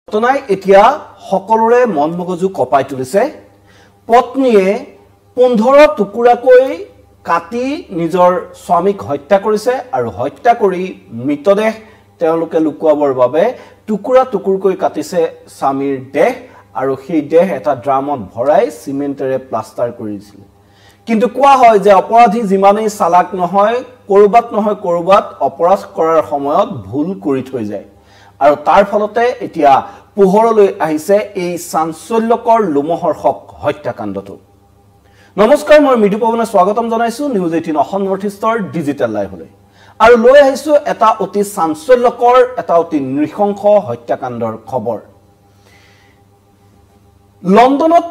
ঘটনাই এতিয়া সকলোৰে মন মগজু কপাই তুলিছে পত্নীয়ে 15 টুকুৰাকৈ কাটি নিজৰ স্বামীক হত্যা কৰিছে আৰু হত্যা কৰি মৃতদেহ তেওঁলোকে লুকুৱাবৰ বাবে টুকুৰা টুকুৰকৈ কাটিছে স্বামীৰ দেহ আৰু সেই দেহ এটা ড্ৰামত ভৰাই সিমেন্টেৰে প্লাষ্টাৰ কৰি দিছিল কিন্তু কোৱা হয় যে অপৰাধী যিমানেই চালাক নহয় কৰবাত অপৰাধ কৰাৰ সময়ত ভুল কৰি থৈ যায় আৰু তাৰ ফলতে এতিয়া পোহৰলৈ আহিছে এই চাঞ্চল্যকৰ লোমহৰ্ষক হত্যাকাণ্ডটো নমস্কাৰ মই মৃদু পৱনে স্বাগতম জনাইছো নিউজ 18 অসম নৰ্থ ইষ্টৰ ডিজিটেল লাইভলৈ আৰু লৈ আহিছো এটা অতি চাঞ্চল্যকৰ এটা অতি নৃশংস হত্যাকাণ্ডৰ খবৰ লণ্ডনত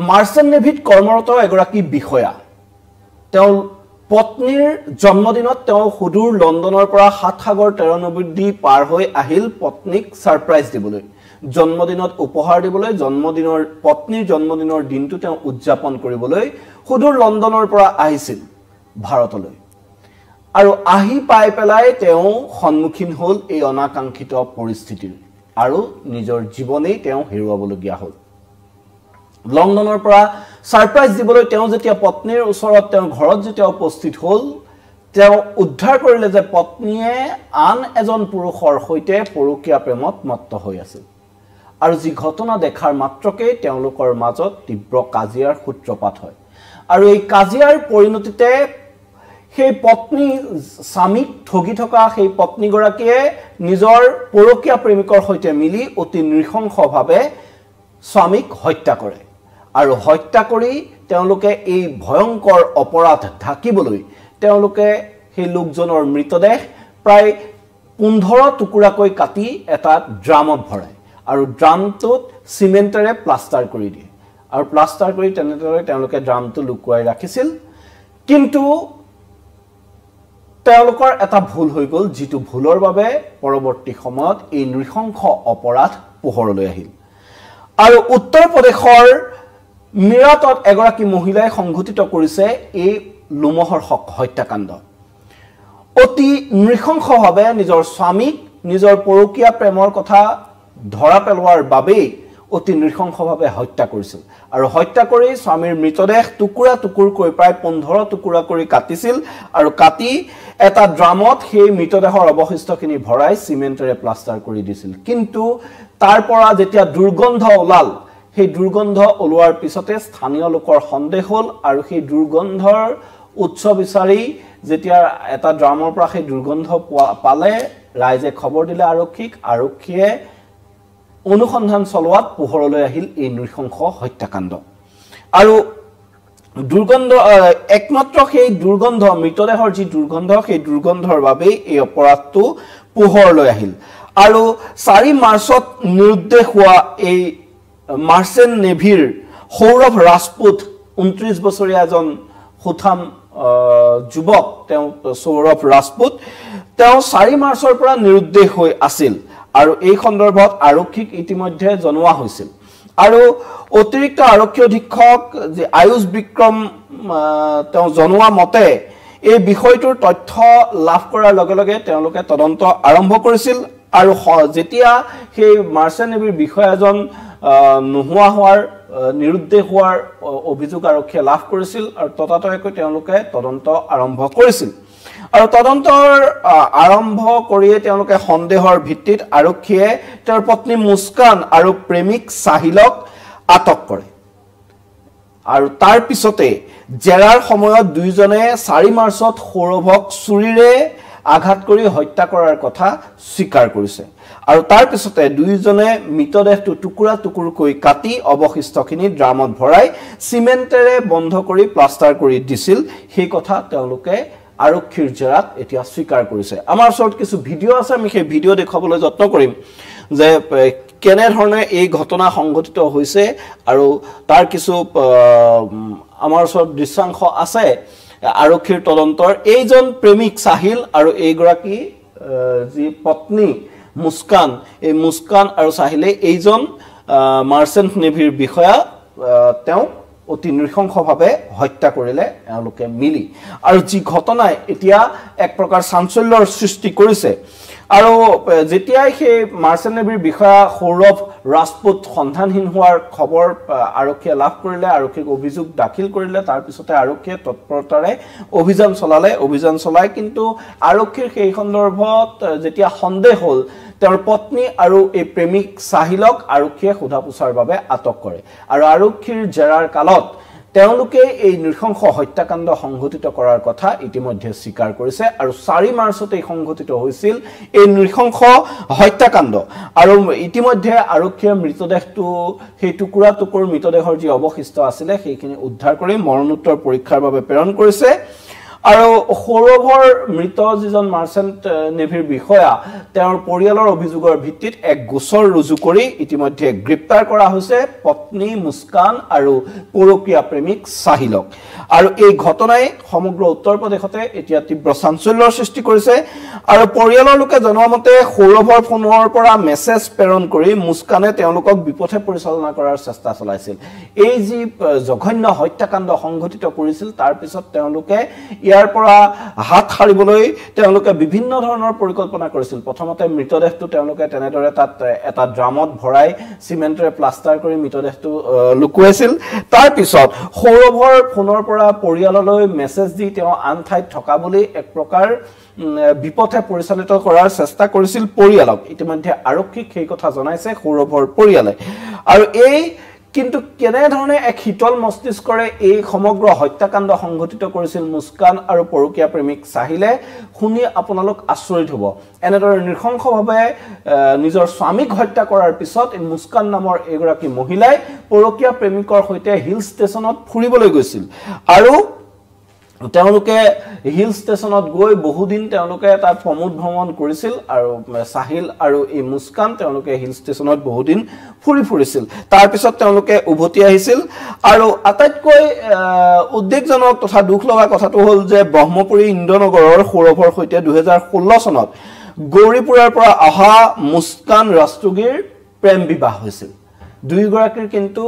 মাৰ্চেণ্ট নেভিত কৰ্মৰত এগৰাকী বিষয়া তেওঁ পত্নীৰ জন্মদিনত তেওঁ সুদূৰ লণ্ডনৰ পৰা 7 সাগৰ 13 নদী পাৰ হৈ আহিল পত্নীক সাৰপ্ৰাইজ দিবলৈ জন্মদিনত উপহাৰ দিবলৈ পত্নীৰ জন্মদিনৰ দিনটো তেওঁ উদযাপন কৰিবলৈ সুদূৰ লণ্ডনৰ পৰা আহিছিল ভাৰতলৈ আৰু আহি পাই পেলাই তেওঁ সন্মুখীন হ'ল এই অনাকাংক্ষিত পৰিস্থিতিৰ আৰু নিজৰ জীৱনেই তেওঁ হেৰুৱাবলগীয়া হ'ল লণ্ডনৰ পৰা সাৰপ্ৰাইজ দিবলৈ তেওঁ যেতিয়া পত্নীৰ ওচৰত তেওঁ ঘৰত যেতিয়া উপস্থিত হ'ল তেওঁ উদ্ধাৰ কৰিলে যে পত্নীয়ে আন এজন পুৰুষৰ সৈতে পৰকীয়া প্ৰেমত মত্ত হৈ আছিল আৰু যি ঘটনা দেখাৰ মাত্ৰকে তেওঁলোকৰ মাজত তীব্ৰ কাজিয়াৰ সূত্ৰপাত হয় আৰু এই কাজিয়াৰ পৰিণতিতে সেই পত্নী স্বামীক ঠগি থকা সেই পত্নীগৰাকীয়ে নিজৰ পৰকীয়া প্ৰেমিকৰ সৈতে মিলি অতি নৃশংসভাৱে স্বামীক হত্যা কৰে আৰু হত্যা কৰি তেওঁলোকে এই ভয়ংকৰ অপৰাধ ঢাকিবলৈ তেওঁলোকে সেই লোকজনৰ মৃতদেহ প্ৰায় 15 টুকুৰাকৈ কাটি এটা ড্ৰামত ভৰাই আৰু ড্ৰামটোত সিমেন্টেৰে প্লাষ্টাৰ কৰি দিয়ে আৰু প্লাষ্টাৰ কৰি তেনেদৰে তেওঁলোকে ড্ৰামটো লুকুৱাই ৰাখিছিল কিন্তু তেওঁলোকৰ এটা ভুল হৈ গ'ল যিটো ভুলৰ বাবে পৰৱৰ্তী সময়ত এই নৃশংস অপৰাধ পোহৰলৈ আহিল আৰু উত্তৰ প্ৰদেশৰ মিৰাটত এগৰাকী মহিলাই সংঘটিত কৰিছে এই লোমহৰ্ষক হত্যাকাণ্ড অতি নৃশংসভাৱে নিজৰ স্বামীক নিজৰ পৰকীয়া প্ৰেমৰ কথা ধৰা পেলোৱাৰ বাবে অতি নৃশংসভাৱে হত্যা কৰিছিল আৰু হত্যা কৰি স্বামীৰ মৃতদেহ টুকুৰা টুকুৰকৈ প্ৰায় 15 টুকুৰা কৰি কাটিছিল আৰু কাটি এটা ড্ৰামত সেই মৃতদেহৰ অৱশিষ্টখিনি ভৰাই সিমেন্টেৰে প্লাষ্টাৰ কৰি দিছিল কিন্তু তাৰ পৰা যেতিয়া দুৰ্গন্ধ ওলাল সেই দুৰ্গন্ধ ওলোৱাৰ পিছতে স্থানীয় লোকৰ সন্দেহ হ'ল আৰু সেই দুৰ্গন্ধৰ উৎস বিচাৰি যেতিয়া এটা ড্ৰামৰ পৰা সেই দুৰ্গন্ধ পালে ৰাইজে খবৰ দিলে আৰক্ষীয়ে অনুসন্ধান চলোৱাত পোহৰলৈ আহিল এই নৃশংস হত্যাকাণ্ড আৰু দুৰ্গন্ধ একমাত্ৰ সেই দুৰ্গন্ধ মৃতদেহৰ যি দুৰ্গন্ধ সেই দুৰ্গন্ধৰ বাবে এই অপৰাধটো পোহৰলৈ আহিল আৰু 4 মাৰ্চত নিৰুদ্দেশ হোৱা এই মাৰ্চেণ্ট নেভিৰ সৌৰভ ৰাজপুত 29 বছৰীয়া এজন সুঠাম যুৱক তেওঁ সৌৰভ ৰাজপুত তেওঁ 4 মাৰ্চৰ পৰা নিৰুদ্দেশ হৈ আছিল আৰু এই সন্দৰ্ভত আৰক্ষীক ইতিমধ্যে জনোৱা হৈছিল আৰু অতিৰিক্ত আৰক্ষী অধীক্ষক যে আয়ুষ বিক্ৰম তেওঁ জনোৱা মতে এই বিষয়টোৰ তথ্য লাভ কৰাৰ লগে লগে তেওঁলোকে তদন্ত আৰম্ভ কৰিছিল আৰু যেতিয়া সেই মাৰ্চেণ্ট নেভিৰ বিষয়াজন নোহোৱা হোৱাৰ নিৰুদ্দেশ হোৱাৰ অভিযোগ আৰক্ষীয়ে লাভ কৰিছিল আৰু ততাতৈয়াকৈ তেওঁলোকে তদন্ত আৰম্ভ কৰিছিল আৰু তদন্তৰ আৰম্ভ কৰিয়ে তেওঁলোকে সন্দেহৰ ভিত্তিত আৰক্ষীয়ে তেওঁৰ পত্নী মুস্কান আৰু প্ৰেমিক সাহিলক আটক কৰে আৰু তাৰ পিছতে জেৰাৰ সময়ত দুইজনে 4 মাৰ্চত সৌৰভক চুৰিৰে আঘাত কৰি হত্যা কৰাৰ কথা স্বীকাৰ কৰিছে আৰু তাৰ পিছতে দুইজনে মৃতদেহটো টুকুৰা টুকুৰকৈ কাটি অৱশিষ্টখিনি ড্ৰামত ভৰাই সিমেন্টেৰে বন্ধ কৰি প্লাষ্টাৰ কৰি দিছিল সেই কথা তেওঁলোকে আৰক্ষীৰ জেৰাত এতিয়া স্বীকাৰ কৰিছে আমাৰ ওচৰত কিছু ভিডিঅ' আছে আমি সেই ভিডিঅ' দেখাবলৈ যত্ন কৰিম যে কেনে ধৰণে এই ঘটনা সংঘটিত হৈছে আৰু তাৰ কিছু আমাৰ ওচৰত দৃশ্যাংশ আছে আৰক্ষীৰ তদন্তৰ এইজন প্ৰেমিক সাহিল আৰু এইগৰাকী যি পত্নী মুস্কান এই মুস্কান আৰু সাহিলে এইজন মাৰ্চেণ্ট নেভিৰ বিষয়া তেওঁ অতি নৃশংসভাৱে হত্যা কৰিলে এওঁলোকে মিলি আৰু যি ঘটনাই এতিয়া এক প্ৰকাৰ চাঞ্চল্যৰ সৃষ্টি কৰিছে আৰু যেতিয়াই সেই মাৰ্চেণ্ট নেভিৰ বিষয়া সৌৰভ ৰাজপুত সন্ধানহীন হোৱাৰ খবৰ আৰক্ষীয়ে লাভ কৰিলে আৰক্ষীক অভিযোগ দাখিল কৰিলে তাৰ পিছতে আৰক্ষীয়ে তৎপৰতাৰে অভিযান চলাই কিন্তু আৰক্ষীৰ সেই সন্দৰ্ভত যেতিয়া সন্দেহ হ'ল তেওঁৰ পত্নী আৰু এই প্ৰেমিক সাহিলক আৰক্ষীয়ে সোধা পোছাৰ বাবে আটক কৰে আৰু আৰক্ষীৰ জেৰাৰ কালত তেওঁলোকে এই নৃশংস হত্যাকাণ্ড সংঘটিত কৰাৰ কথা ইতিমধ্যে স্বীকাৰ কৰিছে আৰু 4 মাৰ্চতে সংঘটিত হৈছিল এই নৃশংস হত্যাকাণ্ড আৰু ইতিমধ্যে আৰক্ষীয়ে মৃতদেহটো সেই টুকুৰা মৃতদেহৰ যি অৱশিষ্ট আছিল সেইখিনি উদ্ধাৰ কৰি মৰণোত্তৰ পৰীক্ষাৰ বাবে প্ৰেৰণ কৰিছে আৰু সৌৰভৰ মৃত যিজন মাৰ্চেণ্ট নেভিৰ বিষয়া তেওঁৰ পৰিয়ালৰ অভিযোগৰ ভিত্তিত এক গোচৰ ৰুজু কৰি ইতিমধ্যে গ্ৰেপ্তাৰ কৰা হৈছে পত্নী মুস্কান আৰু পৰকীয়া প্ৰেমিক সাহিলক আৰু এই ঘটনাই সমগ্ৰ উত্তৰ প্ৰদেশতে এতিয়া তীব্ৰ চাঞ্চল্যৰ সৃষ্টি কৰিছে আৰু পৰিয়ালৰ লোকে জনোৱা মতে সৌৰভৰ ফোনৰ পৰা মেছেজ প্ৰেৰণ কৰি মুস্কানে তেওঁলোকক বিপথে পৰিচালনা কৰাৰ চেষ্টা চলাইছিল এই যি জঘন্য হত্যাকাণ্ড সংঘটিত কৰিছিল তাৰ পিছত তেওঁলোকে ইয়াৰ পৰা হাত হাৰিবলৈ তেওঁলোকে বিভিন্ন ধৰণৰ পৰিকল্পনা কৰিছিল প্ৰথমতে মৃতদেহটো তেওঁলোকে তেনেদৰে তাত এটা ড্ৰামত ভৰাই সিমেন্টৰে প্লাষ্টাৰ কৰি মৃতদেহটো লুকুৱাইছিল তাৰ পিছত সৌৰভৰ ফোনৰ পৰা পৰিয়াললৈ মেছেজ দি তেওঁ আন ঠাইত থকা বুলি এক প্ৰকাৰ বিপথে পৰিচালিত কৰাৰ চেষ্টা কৰিছিল পৰিয়ালক ইতিমধ্যে আৰক্ষীক সেই কথা জনাইছে সৌৰভৰ পৰিয়ালে আৰু এই কিন্তু কেনে ধৰণে এক হিতল মস্তিষ্কৰে এই সমগ্ৰ হত্যাকাণ্ড সংঘটিত কৰিছিল মুস্কান আৰু পৰকীয়া প্ৰেমিক সাহিলে শুনি আপোনালোক আচৰিত হ'ব এনেদৰে নৃশংসভাৱে নিজৰ স্বামীক হত্যা কৰাৰ পিছত এই মুস্কান নামৰ এগৰাকী মহিলাই পৰকীয়া প্ৰেমিকৰ সৈতে হিল ষ্টেচনত ফুৰিবলৈ গৈছিল আৰু তেওঁলোকে হিল ষ্টেচনত গৈ বহুদিন তেওঁলোকে তাত প্ৰমোদ ভ্ৰমণ কৰিছিল আৰু সাহিল আৰু এই মুস্কান তেওঁলোকে হিল ষ্টেচনত বহুদিন ফুৰিছিল তাৰ পিছত তেওঁলোকে উভতি আহিছিল আৰু আটাইতকৈ উদ্বেগজনক তথা দুখ লগা কথাটো হ'ল যে ব্ৰহ্মপুৰী ইন্দ্ৰনগৰৰ সৌৰভৰ সৈতে 2016 চনত গৌৰীপুৰৰ পৰা অহা মুস্কান ৰাষ্ট্ৰগীৰ প্ৰেম বিবাহ হৈছিল দুইগৰাকীৰ কিন্তু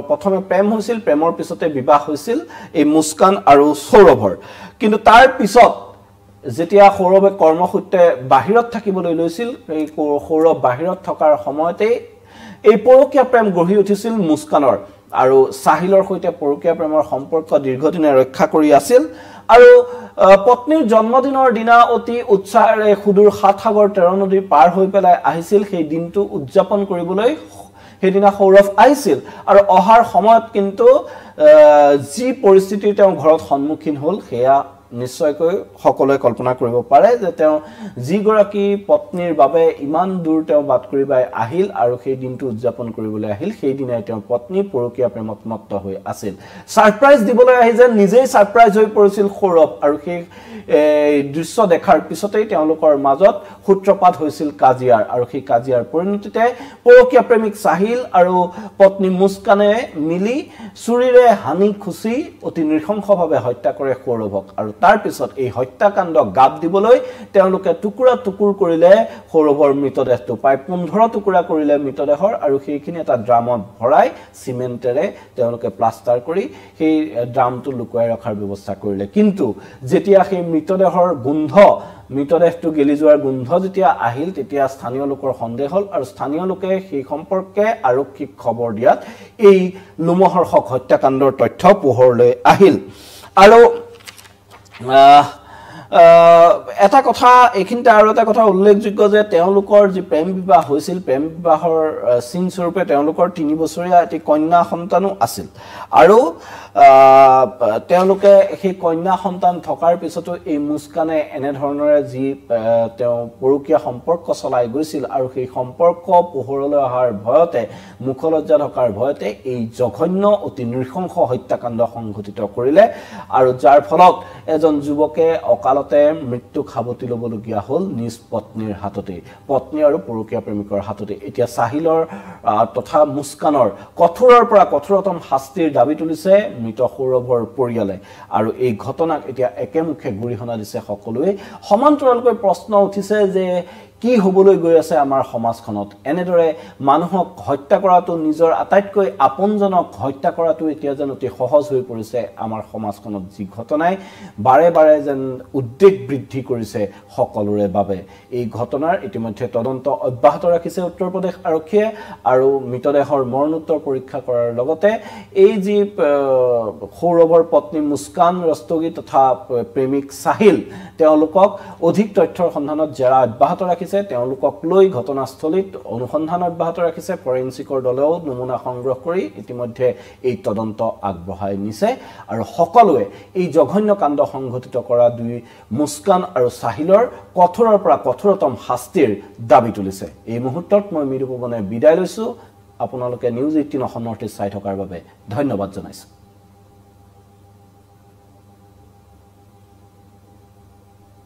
প্ৰথমে প্ৰেম হৈছিল প্ৰেমৰ পিছতে বিবাহ হৈছিল এই মুস্কান আৰু সৌৰভৰ কিন্তু তাৰ পিছত যেতিয়া সৌৰভে কৰ্মসূত্ৰে বাহিৰত থাকিবলৈ লৈছিল এই সৌৰভ বাহিৰত থকাৰ সময়তে এই পৰকীয়া প্ৰেম গঢ়ি উঠিছিল মুস্কানৰ আৰু সাহিলৰ সৈতে পৰকীয়া প্ৰেমৰ সম্পৰ্ক দীৰ্ঘদিনে ৰক্ষা কৰি আছিল আৰু পত্নীৰ জন্মদিনৰ দিনা অতি উৎসাহেৰে সুদূৰ সাতসাগৰ 13 নদী পাৰ হৈ পেলাই আহিছিল সেই দিনটো উদযাপন কৰিবলৈ সেইদিনা সৌৰভ আহিছিল আৰু অহাৰ সময়ত কিন্তু যি পৰিস্থিতি তেওঁ ঘৰত সন্মুখীন হ'ল সেয়া নিশ্চয়কৈ সকলোৱে কল্পনা কৰিব পাৰে যে তেওঁ যিগৰাকী পত্নীৰ বাবে ইমান দূৰ তেওঁ বাট কৰি বাই আহিল আৰু সেই দিনটো উদযাপন কৰিবলৈ আহিল সেই দিনাই তেওঁৰ পত্নী পৰকীয়া প্ৰেমত মত্ত হৈ আছিল সাৰপ্ৰাইজ দিবলৈ আহি যে নিজেই সাৰপ্ৰাইজ হৈ পৰিছিল সৌৰভ আৰু সেই দৃশ্য দেখাৰ পিছতেই তেওঁলোকৰ মাজত সূত্ৰপাত হৈছিল কাজিয়াৰ আৰু সেই কাজিয়াৰ পৰিণতিতে পৰকীয়া প্ৰেমিক সাহিল আৰু পত্নী মুস্কানে মিলি চুৰিৰে হানি খুচি অতি নৃশংসভাৱে হত্যা কৰে সৌৰভক আৰু তাৰ পিছত এই হত্যাকাণ্ড গাপ দিবলৈ তেওঁলোকে টুকুৰ কৰিলে সৌৰভৰ মৃতদেহটো প্ৰায় 15 টুকুৰা কৰিলে মৃতদেহৰ আৰু সেইখিনি এটা ড্ৰামত ভৰাই সিমেন্টেৰে তেওঁলোকে প্লাষ্টাৰ কৰি সেই ড্ৰামটো লুকুৱাই ৰখাৰ ব্যৱস্থা কৰিলে কিন্তু যেতিয়া সেই মৃতদেহৰ মৃতদেহটো গেলি যোৱাৰ গোন্ধ যেতিয়া আহিল তেতিয়া স্থানীয় লোকৰ সন্দেহ হ'ল আৰু স্থানীয় লোকে সেই সম্পৰ্কে আৰক্ষীক খবৰ দিয়াত এই লোমহৰ্ষক হত্যাকাণ্ডৰ তথ্য পোহৰলৈ আহিল আৰু এটা কথা এইখিনিতে আৰু এটা কথা উল্লেখযোগ্য যে তেওঁলোকৰ যি প্ৰেম বিবাহ হৈছিল প্ৰেম বিবাহৰ চিন স্বৰূপে তেওঁলোকৰ 3 বছৰীয়া এটি কন্যা সন্তানো আছিল আৰু তেওঁলোকে সেই কন্যা সন্তান থকাৰ পিছতো এই মুস্কানে এনে ধৰণৰে যি তেওঁ পৰকীয়া সম্পৰ্ক চলাই গৈছিল আৰু সেই সম্পৰ্ক পোহৰলৈ অহাৰ ভয়তে মুখলজ্জা থকাৰ ভয়তে এই জঘন্য অতি নৃশংস হত্যাকাণ্ড সংঘটিত কৰিলে আৰু যাৰ ফলত এজন যুৱকে অকালতে মৃত্যু খাবতি ল'বলগীয়া হ'ল নিজ পত্নীৰ হাততে পত্নী আৰু পৰকীয়া প্ৰেমিকৰ হাততে এতিয়া সাহিলৰ তথা মুস্কানৰ কঠোৰৰ পৰা কঠোৰতম শাস্তিৰ দাবী তুলিছে মৃত সৌৰভৰ পৰিয়ালে আৰু এই ঘটনাক এতিয়া একেমুখে গুৰিহণা দিছে সকলোৱে সমান্তৰালকৈ প্ৰশ্ন উঠিছে যে কি হ'বলৈ গৈ আছে আমাৰ সমাজখনত এনেদৰে মানুহক হত্যা কৰাটো নিজৰ আটাইতকৈ আপোনজনক হত্যা কৰাটো এতিয়া যেন অতি সহজ হৈ পৰিছে আমাৰ সমাজখনত যি ঘটনাই বাৰে বাৰে যেন উদ্বেগ বৃদ্ধি কৰিছে সকলোৰে বাবে এই ঘটনাৰ ইতিমধ্যে তদন্ত অব্যাহত ৰাখিছে উত্তৰ প্ৰদেশ আৰক্ষীয়ে আৰু মৃতদেহৰ মৰণোত্তৰ পৰীক্ষা কৰাৰ লগতে এই যি সৌৰভৰ পত্নী মুস্কান ৰস্তগী তথা প্ৰেমিক সাহিল তেওঁলোকক অধিক তথ্যৰ সন্ধানত জেৰা অব্যাহত ৰাখিছে তেওঁলোকক লৈ ঘটনাস্থলীত অনুসন্ধান অব্যাহত ৰাখিছে ফৰেনচিকৰ দলেও নমুনা সংগ্ৰহ কৰি ইতিমধ্যে এই তদন্ত আগবঢ়াই নিছে আৰু সকলোৱে এই জঘন্য কাণ্ড সংঘটিত কৰা দুই মুস্কান আৰু সাহিলৰ কঠোৰৰ পৰা কঠোৰতম শাস্তিৰ দাবী তুলিছে এই মুহূৰ্তত মই মৃদু পৱনে বিদায় লৈছো আপোনালোকে নিউজ 18 অসম নৰ্থ ইষ্ট চাই থকাৰ বাবে ধন্যবাদ জনাইছো